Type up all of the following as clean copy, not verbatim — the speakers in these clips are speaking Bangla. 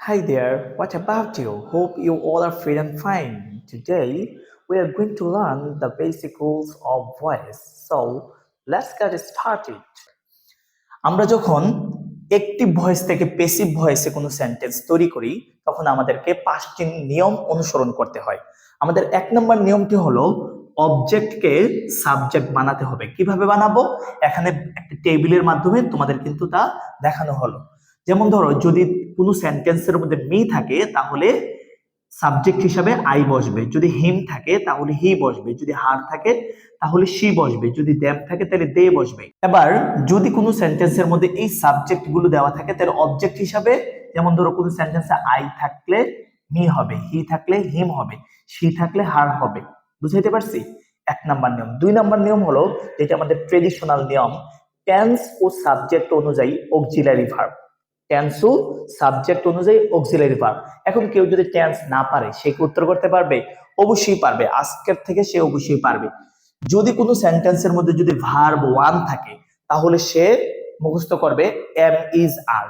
Hi there, what about you? Hope you all are fit and fine. Today, we are going to learn the basic rules of voice. So, let's get started. আমরা যখন অ্যাক্টিভ ভয়েস থেকে প্যাসিভ ভয়েসে কোনো সেন্টেন্স তৈরি করি তখন আমাদেরকে 5টি নিয়ম অনুসরণ করতে হয়। আমাদের 1 নম্বর নিয়মটি হলো অবজেক্টকে সাবজেক্ট বানাতে হবে। কিভাবে বানাবো? এখানে একটা টেবিলের মাধ্যমে তোমাদের কিন্তু তা দেখানো হলো। যেমন ধরো, যদি কোনো সেন্টেন্সের মধ্যে মি থাকে তাহলে সাবজেক্ট হিসাবে আই বসবে, যদি হিম থাকে তাহলে হি বসবে, যদি হার থাকে তাহলে শি বসবে, যদি দেম থাকে তাহলে দে বসবে। এবার যদি কোনো সেন্টেন্সের মধ্যে এই সাবজেক্ট গুলো দেওয়া থাকে তাহলে অবজেক্ট হিসাবে, যেমন ধরো কোনো সেন্টেন্সে আই থাকলে মি হবে, হি থাকলে হিম হবে, শি থাকলে হার হবে। বুঝাইতে পারছি? 1 নাম্বার নিয়ম। 2 নাম্বার নিয়ম হলো, যেটা আমাদের ট্রেডিশনাল নিয়ম, টেন্স ও সাবজেক্ট অনুযায়ী অক্সিলারি ভার্ব। টেন্স ও সাবজেক্ট অনুযায়ী অক্সিলারি ভার্ব। এখন কেউ যদি টেন্স না পারে, সে কি উত্তর করতে পারবে? অবশ্যই পারবে। আজকের থেকে সে অবশ্যই পারবে। যদি কোনো সেন্টেন্সের মধ্যে যদি ভার্ব 1 থাকে তাহলে সে মুখস্থ করবে এম ইজ আর।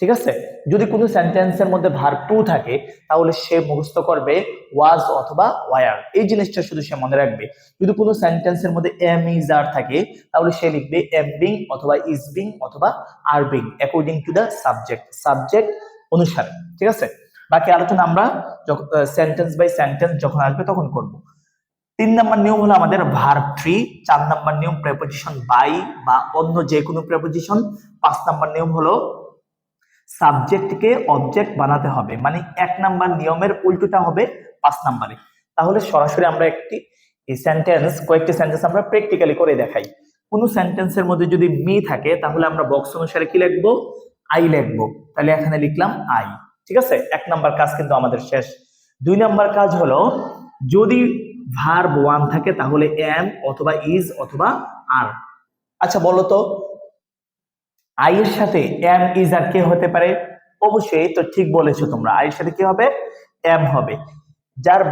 ঠিক আছে? যদি কোনো সেন্টেন্সের মধ্যে ভার্ব 2 থাকে তাহলে সে মুখস্থ করবে ওয়াজ অথবা ওয়ার। এই জিনিসটা শুধু সে মনে রাখবে। যদি কোনো সেন্টেন্সের মধ্যে এম ইজ আর থাকে তাহলে সে লিখবে এম বিং অথবা ইজ বিং অথবা are being according to the subject, subject অনুসারে। ঠিক আছে? বাকি আলোচনা আমরা সেন্টেন্স বাই সেন্টেন্স যখন আসবে তখন করব। 3 নাম্বার নিয়ম হলো আমাদের ভার্ব 3। 4 নাম্বার নিয়ম প্রেপোজিশন বাই বা অন্য যে কোনো প্রেপোজিশন। 5 নাম্বার নিয়ম হলো সাবজেক্টকে অবজেক্ট বানাতে হবে, মানে 1 নাম্বার নিয়মের উল্টোটা হবে 5 নাম্বারে। তাহলে সরাসরি আমরা কয়েকটি সেন্টেন্স আমরা প্র্যাকটিক্যালি করে দেখাই। কোন সেন্টেন্সের মধ্যে যদি মি থাকে তাহলে আমরা বক্স অনুসারে কি লিখবো? আই লিখবো। তাহলে এখানে লিখলাম আই। ঠিক আছে? 1 নাম্বার কাজ কিন্তু আমাদের শেষ। 2 নাম্বার কাজ হলো, যদি ভার্ব 1 থাকে তাহলে এম অথবা ইজ অথবা আর। আচ্ছা বলো তো, আই এর সাথে এম ইজ আর কে হতে পারে? অবশ্যই, তো ঠিক বলেছো তোমরা, আই এর সাথে কি হবে? এম হবে। যার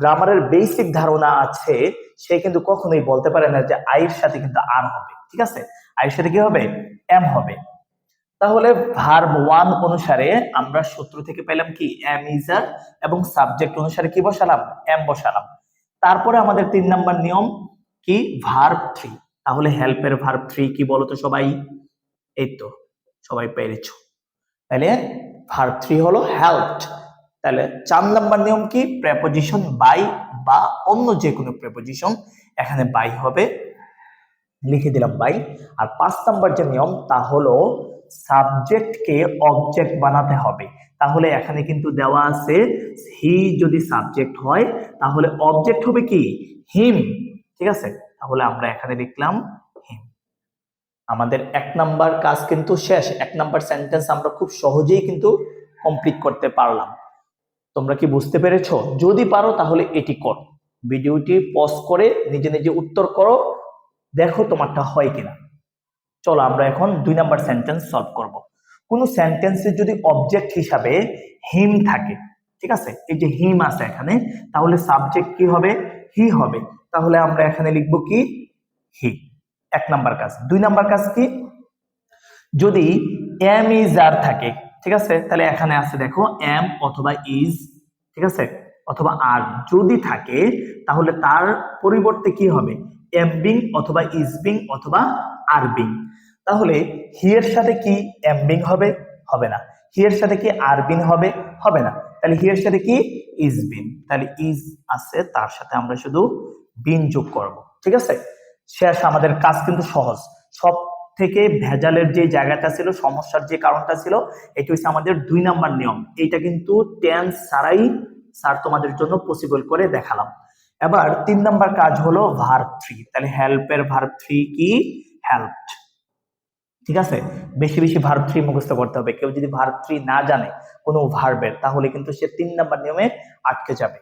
গ্রামারের বেসিক ধারণা আছে সে কিন্তু কখনোই বলতে পারে না যে আই এর সাথে কিন্তু আর হবে। ঠিক আছে? আই এর সাথে কি হবে? এম হবে। তাহলে ভার্ব 1 অনুসারে আমরা সূত্র থেকে পেলাম কি? এম ইজ আর, এবং সাবজেক্ট অনুসারে কি বসালাম? এম বসালাম। তারপরে আমাদের 3 নাম্বার নিয়ম কি? ভার্ব 3। তাহলে হেল্পের ভার্ব 3 কি বলো তো সবাই? এই তো সবাই পেরেছো। তাহলে ভার্ব 3 হলো হেল্পড। তাহলে 4 নাম্বার নিয়ম কি? প্রেপোজিশন বাই বা অন্য যে কোনো প্রেপোজিশন, এখানে বাই হবে, লিখে দিলাম বাই। আর 5 নাম্বার যে নিয়ম তা হলো সাবজেক্টকে অবজেক্ট বানাতে হবে। তাহলে এখানে কিন্তু দেওয়া আছে হি যদি সাবজেক্ট হয় তাহলে অবজেক্ট হবে কি? হিম। ঠিক আছে? তাহলে আমরা এখানে লিখলাম হিম। আমাদের 1 নাম্বার কাজ কিন্তু শেষ। 1 নাম্বার সেন্টেন্স আমরা খুব সহজেই কিন্তু কমপ্লিট করতে পারলাম। তোমরা কি বুঝতে পেরেছো? যদি পারো তাহলে এটি করো, ভিডিওটি পজ করে নিজে নিজে উত্তর করো, দেখো তোমারটা হয় কিনা। চলো আমরা এখন 2 নাম্বার সেন্টেন্স সলভ করব। কোন সেন্টেন্সে যদি অবজেক্ট হিসাবে হিম থাকে, ঠিক আছে, এই যে হিম আছে এখানে, তাহলে সাবজেক্ট কি হবে? হি হবে। তাহলে আমরা এখানে লিখবো কি? হি। 1 নাম্বার কাজ। 2 নাম্বার কাজ কি? যদি এম ইজ আর থাকে, ঠিক আছে, তাহলে এখানে আছে দেখো এম অথবা ইজ, ঠিক আছে, অথবা আর যদি থাকে তাহলে তার পরিবর্তে কি হবে? এম বিং অথবা ইজ বিং অথবা আর বিং। তাহলে হি এর সাথে কি এম বিং হবে? হবে না। হি এর সাথে কি আর বিন হবে? হবে না। তাহলে হি এর সাথে কি? ইজ বিন। তাহলে ইজ আছে, তার সাথে আমরা শুধু বিন যোগ করব। ঠিক আছে? শেষ। আমাদের কাজ কিন্তু সহজ। সব থেকে ভেজালের যে জায়গাটা ছিল, সমস্যার যে কারণটা ছিল, এটা হচ্ছে আমাদের 2 নাম্বার নিয়ম। এটা কিন্তু টেন্স ছাড়াই স্যার তোমাদের জন্য পসিবল করে দেখালাম। এবার 3 নাম্বার কাজ হলো ভার্ব 3। তাহলে হেল্পের ভার্ব 3 কি? হেল্পড। ঠিক আছে? বেশি বেশি ভার্ব 3 মুখস্থ করতে হবে। কেউ যদি ভার্ব 3 না জানে কোনো ভার্বের, তাহলে কিন্তু সে 3 নাম্বার নিয়মে আটকে যাবে।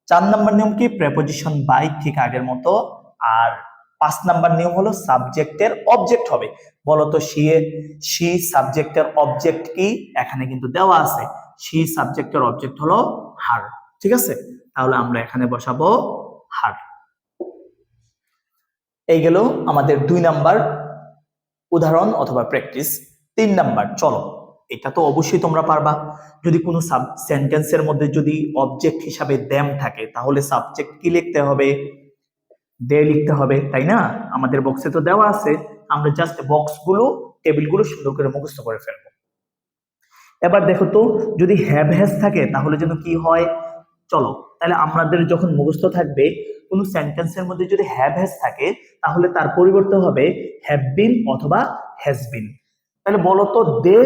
4 নাম্বার নিয়ম কি? প্রেপোজিশন বাই, ঠিক আগের মতো। আর 5 নাম্বার নিয়ম হলো সাবজেক্টের অবজেক্ট হবে। বলতো শি সাবজেক্টের অবজেক্ট কি? এখানে কিন্তু দেওয়া আছে, শি সাবজেক্টের অবজেক্ট হলো হার। ঠিক আছে? তাহলে আমরা এখানে বসাবো হার। এই গেল আমাদের 2 নাম্বার উদাহরণ অথবা প্র্যাকটিস। 3 নাম্বার, চলো এটা তো অবশ্যই তোমরা পারবা। যদি কোনো সেন্টেন্সের মধ্যে যদি অবজেক্ট হিসাবে দেম থাকে তাহলে সাবজেক্ট কি লিখতে হবে? দে লিখতে হবে, তাই না? আমাদের বক্সে তো দেওয়া আছে, আমরা জাস্ট বক্সগুলো টেবিলগুলো সুন্দর করে মুখস্থ করে ফেলবো। এবার দেখো তো, যদি হ্যাভ হ্যাজ থাকে তাহলে যেন কি হয়? চলো তাহলে আমাদের যখন মুখস্থ থাকবে কোনো সেন্টেন্সের মধ্যে যদি হ্যাভ হ্যাজ থাকে তাহলে তার পরিবর্তে হবে হ্যাভ বিন অথবা হ্যাজ বিন। তাহলে বলো তো, দে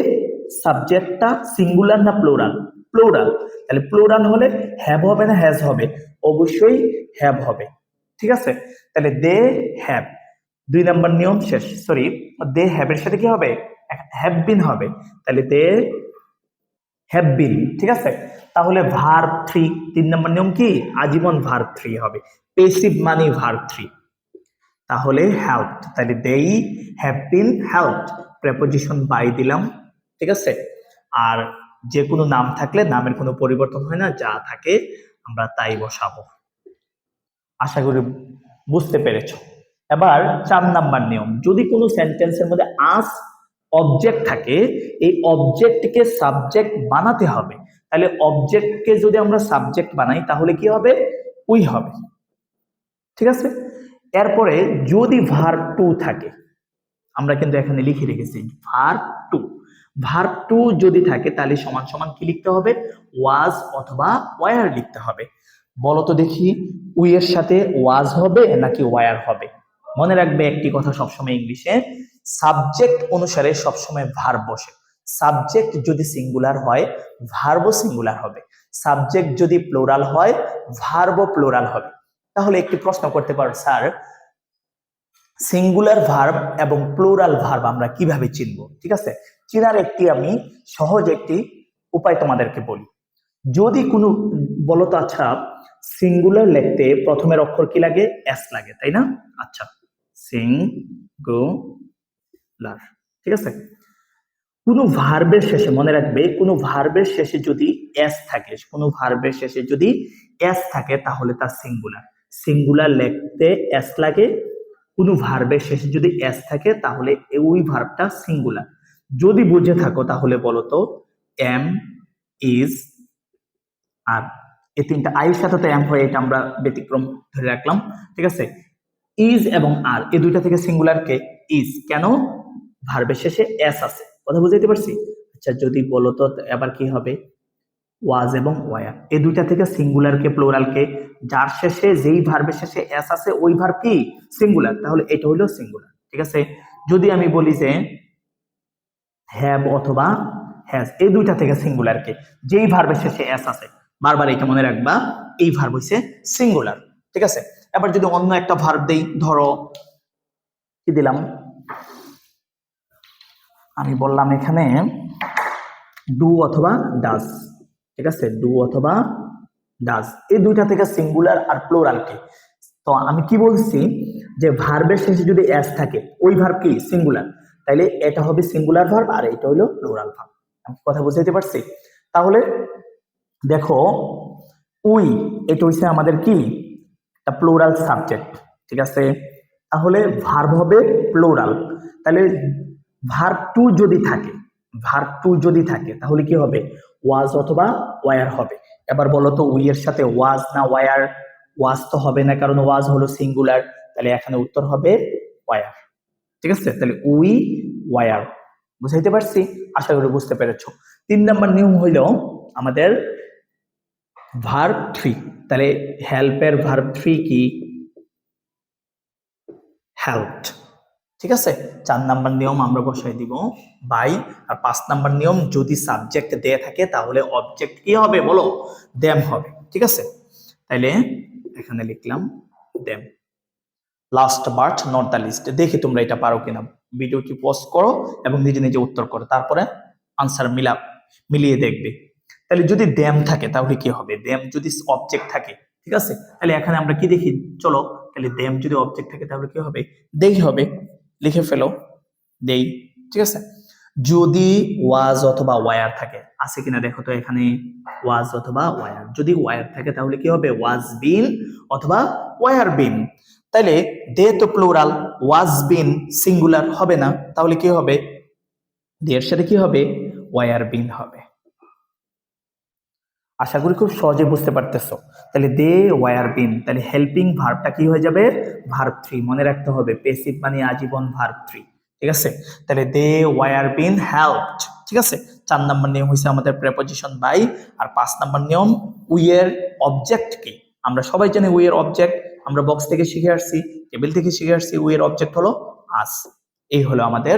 সাবজেক্টটা সিঙ্গুলার না প্লুরাল? প্লুরাল। তাহলে প্লুরাল হলে হ্যাভ হবে না হ্যাজ হবে? অবশ্যই হ্যাভ হবে। ঠিক আছে, তাহলে দে হ্যাভ, 2 নম্বর নিয়ম শেষ। সরি, দে হ্যাভ এর সাথে কি হবে? হ্যাভ বিন হবে। তাহলে দে হ্যাভ বিন। ঠিক আছে, তাহলে ভার্ব 3, 3 নম্বর নিয়ম কি? আজীবন ভার্ব 3 হবে। পেসিভ মানে ভার্ব 3। তাহলে হেল্পড, তাহলে they have been helped, preposition by দিলাম। ঠিক আছে, আর যে কোনো নাম থাকলে নামের কোনো পরিবর্তন হয় না, যা থাকে আমরা তাই বসাবো। আশা করি বুঝতে পেরেছো। এবার 4 নম্বর নিয়ম, যদি কোনো সেন্টেন্সের মধ্যে আস অবজেক্ট থাকে, এই অবজেক্টকে সাবজেক্ট বানাতে হবে। তাহলে অবজেক্টকে যদি আমরা সাবজেক্ট বানাই তাহলে কি হবে? উই হবে। ঠিক আছে, এরপরে যদি ভার্ব টু থাকে, আমরা কিন্তু এখানে লিখে রেখেছি ভার্ব টু। ভার্ব টু যদি থাকে তাহলে সমান সমান কি লিখতে হবে? ওয়াজ অথবা ওয়ার লিখতে হবে। বলো তো দেখি, উই এর সাথে ওয়াজ হবে নাকি ওয়ার হবে? মনে রাখবে একটি কথা সবসময় ইংলিশে, সাবজেক্ট অনুসারে সবসময় ভার্ব বসে। সাবজেক্ট যদি সিঙ্গুলার হয় ভার্বও সিঙ্গুলার হবে, সাবজেক্ট যদি প্লুরাল হয় ভার্বও প্লুরাল হবে। তাহলে একটি প্রশ্ন করতে পারো, স্যার সিঙ্গুলার ভার্ব এবং প্লুরাল ভার্ব আমরা কিভাবে চিনব? ঠিক আছে, চিনার আমি সহজ একটি উপায় তোমাদেরকে বলি। যদি কোনো, বলো তো, আচ্ছা সিঙ্গুলার লিখতে প্রথমের অক্ষর কি লাগে? এস লাগে, তাই না? আচ্ছা, সিঙ্গুলার। ঠিক আছে, কোনো ভার্বের শেষে, মনে রাখবে, কোনো ভার্বের শেষে যদি এস থাকে, কোনো ভার্বের শেষে যদি এস থাকে তাহলে তার সিঙ্গুলার। সিঙ্গুলার লিখতে এস লাগে, কোনো ভার্বের শেষে যদি এস থাকে তাহলে ওই ভার্বটা সিঙ্গুলার। যদি বুঝে থাকো তাহলে বলো তো, এম, ইজ, আর এই তিনটা আইয়ের সাথে তো এম হয়, এটা আমরা ব্যতিক্রম ধরে রাখলাম। ঠিক আছে, ইজ এবং আর এই দুইটা থেকে সিঙ্গুলার কে? ইজ। কেন? ভার্বের শেষে এস আছে। কথা বুঝাইতে পারছি? আচ্ছা, যদি বলো তো এবার কি হবে? ওয়াজ এবং ওয়ার, এই দুইটা থেকে সিঙ্গুলার কে প্লুরাল কে? যার শেষে, যেই ভার্বের শেষে এস আছে ওই ভার্ব কি? সিঙ্গুলার। তাহলে এটা হলো সিঙ্গুলার। ঠিক আছে, যদি আমি বলি যে হ্যাভ অথবা হ্যাজ, এই দুইটা থেকে সিঙ্গুলার কে? যেই ভার্বের শেষে এস আছে, বারবার এটা মনে রাখবা, এই ভার্ব হইছে সিঙ্গুলার। ঠিক আছে, এবার যদি অন্য একটা ভার্ব দেই, ধরো কি দিলাম, আমি বললাম এখানে ডু অথবা ডাজ। ঠিক আছে, ডু অথবা ডাজ, এই দুইটা থেকে সিঙ্গুলার আর প্লুরাল কি? তো আমি কি বলছি, যে ভার্বের শেষে যদি এস থাকে ওই ভার্ব কি? সিঙ্গুলার। তাইলে এটা হবে সিঙ্গুলার ভার্ব আর এটা হলো প্লুরাল ভার্ব। আমি কথা বুঝাইতে পারছি? তাহলে দেখো, উই, এটা হচ্ছে আমাদের কি? একটা প্লুরাল সাবজেক্ট। ঠিক আছে, তাহলে ভার্ব হবে প্লুরাল। তাহলে ভার্ব টু যদি থাকে, ভার্ব টু যদি থাকে তাহলে কি হবে? ওয়াজ অথবা ওয়ার হবে। এবার বলো তো, উই এর সাথে ওয়াজ না ওয়ার? ওয়াজ তো হবে না, কারণ ওয়াজ হলো সিঙ্গুলার। তাহলে এখানে উত্তর হবে ওয়ার। ঠিক আছে, তাহলে উই ওয়ার। বুঝাইতে পারছি? আশা করি বুঝতে পেরেছো। 3 নম্বর নিয়ম হইল আমাদের ভার্ব 3। তাহলে হেল্পের ভার্ব 3 কি? হেল্পড। ঠিক আছে, 4 নম্বর নিয়ম আমরা বসাই দিব বাই। আর 5 নম্বর নিয়ম, যদি সাবজেক্ট দেয়া থাকে তাহলে অবজেক্ট কি হবে? বলো, দেম হবে। ঠিক আছে, তাইলে এখানে লিখলাম them. Last but not the least. দেখি তোমরা এটা পারো কিনা। ভিডিওটি পজ করো এবং নিজে নিজে উত্তর করো, তারপরে আনসার মিলিয়ে দেখবে। তাহলে যদি দেম থাকে তাহলে কি হবে? দেম যদি অবজেক্ট থাকে, ঠিক আছে, তাহলে এখানে আমরা কি দেখি, চলো, তাহলে দেম যদি অবজেক্ট থাকে তাহলে কি হবে? দেই হবে। লিখে ফেলো, দেই। ঠিক আছে, যদি ওয়াজ অথবা ওয়ার থাকে, আছে কিনা দেখো তো এখানে, ওয়াজ অথবা ওয়ার। যদি ওয়ার থাকে তাহলে কি হবে? ওয়াজ বিন অথবা ওয়ার বিন। তাইলে দে তো প্লুরাল, ওয়াজ বিন সিঙ্গুলার হবে না, তাহলে কি হবে? দে এর সাথে কি হবে? ওয়ার বিন হবে। আশা করি খুব সহজে বুঝতে পারতেছো। তাহলে দে ওয়ার বিন, তাহলে হেল্পিং ভার্বটা কি হয়ে যাবে? ভার্ব 3। মনে রাখতে হবে পেসিভ মানে আজীবন ভার্ব 3। ঠিক আছে, তাহলে দে ওয়ার বিন হেল্পড। ঠিক আছে, 4 নম্বর নিয়ম হয়েছে আমাদের প্রেপোজিশন বাই। আর 5 নম্বর নিয়ম উই এর অবজেক্ট কি? আমরা সবাই জানি উই এর অবজেক্ট, আমরা বক্স থেকে শিখে আসছি, টেবিল থেকে শিখে আসছি, উই এর অবজেক্ট হলো আস। এই হলো আমাদের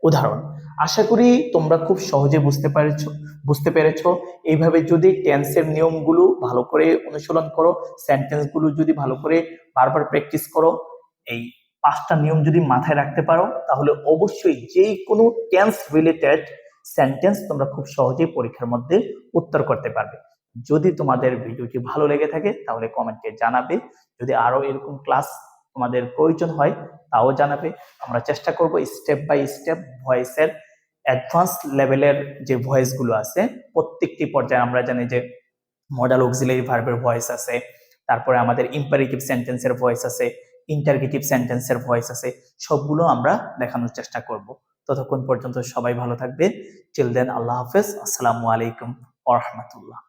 উদাহরণ। আশা করি তোমরা খুব সহজে বুঝতে পেরেছো। এইভাবে যদি টেন্সের নিয়মগুলো ভালো করে অনুশীলন করো, সেন্টেন্সগুলো যদি ভালো করে বারবার প্র্যাকটিস করো, এই 5টা নিয়ম যদি মাথায় রাখতে পারো, তাহলে অবশ্যই যে কোনো টেন্স রিলেটেড সেন্টেন্স তোমরা খুব সহজেই পরীক্ষার মধ্যে উত্তর করতে পারবে। যদি তোমাদের ভিডিওটি ভালো লেগে থাকে তাহলে কমেন্টে জানাবে। যদি আরো এরকম ক্লাস তোমাদের প্রয়োজন হয় তাও জানাবে। আমরা চেষ্টা করব স্টেপ বাই স্টেপ ভয়েসের অ্যাডভান্স লেভেলের যে ভয়েস গুলো আছে প্রত্যেকটি পর্যায়ে। আমরা জানি যে মডাল অক্সিলারি ভার্বের ভয়েস আছে, তারপরে আমাদের ইম্পারেটিভ সেন্টেন্সের ভয়েস আছে, ইন্টারগেটিভ সেন্টেন্সের ভয়েস আছে, সবগুলো আমরা দেখানোর চেষ্টা করব। ততক্ষণ পর্যন্ত সবাই ভালো থাকবে। টিল দেন আল্লাহ হাফেজ, আসসালামু আলাইকুম ওয়া রাহমাতুল্লাহ।